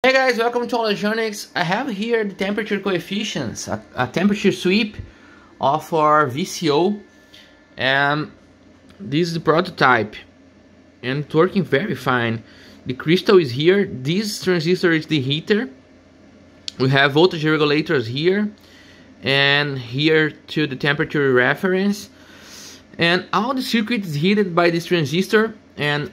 Hey guys, welcome to Electronics. I have here the temperature coefficients, a temperature sweep of our VCO, and this is the prototype, and it's working very fine. The crystal is here, this transistor is the heater, we have voltage regulators here, and here to the temperature reference, and all the circuit is heated by this transistor, and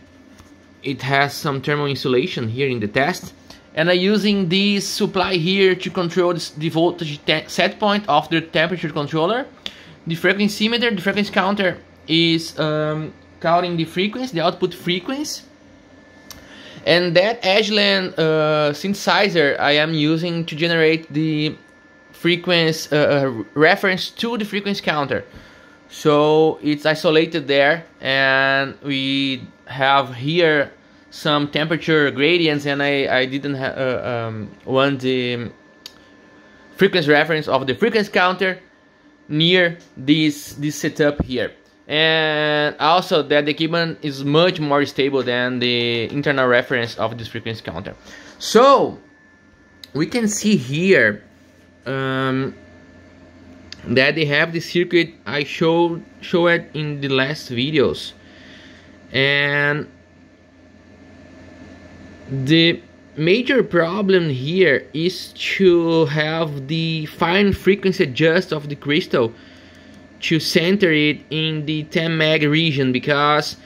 it has some thermal insulation here in the test. And I'm using this supply here to control the voltage set point of the temperature controller. The frequency meter, the frequency counter is counting the frequency, the output frequency. And that Agilent synthesizer I am using to generate the frequency reference to the frequency counter. So it's isolated there, and we have here some temperature gradients, and I didn't want the frequency reference of the frequency counter near this setup here. And also that the equipment is much more stable than the internal reference of this frequency counter. So we can see here that they have the circuit I showed in the last videos, and the major problem here is to have the fine frequency adjust of the crystal to center it in the 10 meg region, because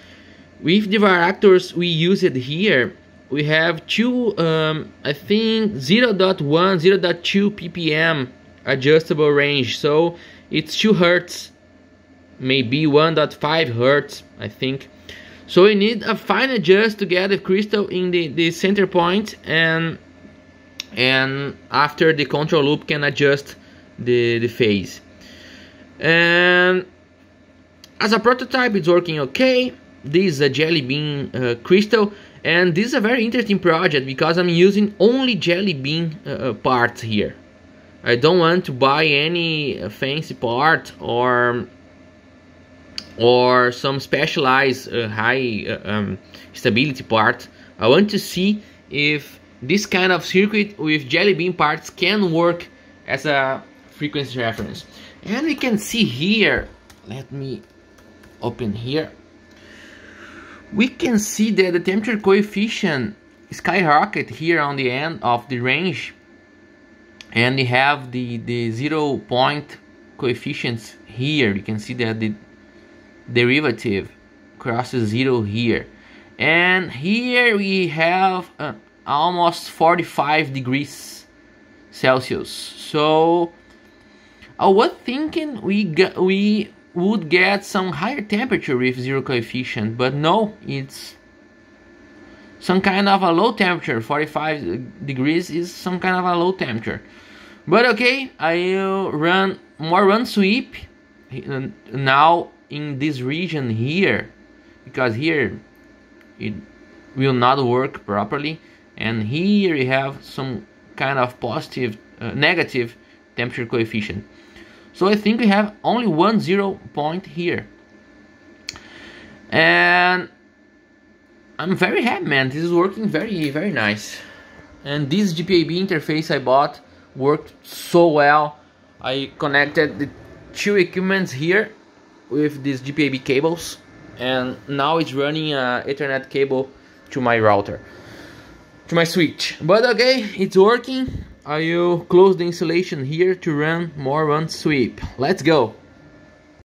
with the varactors we use it here, we have two I think 0.1 0.2 ppm adjustable range, so it's 2 hertz, maybe 1.5 hertz I think. So we need a fine adjust to get the crystal in the center point, and after the control loop can adjust the phase. And as a prototype it's working okay. This is a jelly bean crystal, and this is a very interesting project because I'm using only jelly bean parts here. I don't want to buy any fancy part or some specialized high stability part. I want to see if this kind of circuit with jelly bean parts can work as a frequency reference. And we can see here, let me open here, we can see that the temperature coefficient skyrocket here on the end of the range, and we have the 0 point coefficients here. You can see that the derivative crosses 0 here, and here we have almost 45 degrees Celsius. So I was thinking we would get some higher temperature with 0 coefficient, but no, it's some kind of a low temperature. 45 degrees is some kind of a low temperature. But okay, I'll run one sweep now in this region here, because here it will not work properly, and here we have some kind of positive negative temperature coefficient. So I think we have only 1 0 point here, and I'm very happy, man. This is working very nice. And this GPAB interface I bought worked so well. I connected the two equipments here with these GPAB cables, and now it's running an Ethernet cable to my router, to my switch. But okay, it's working. I will close the installation here to run one sweep. Let's go.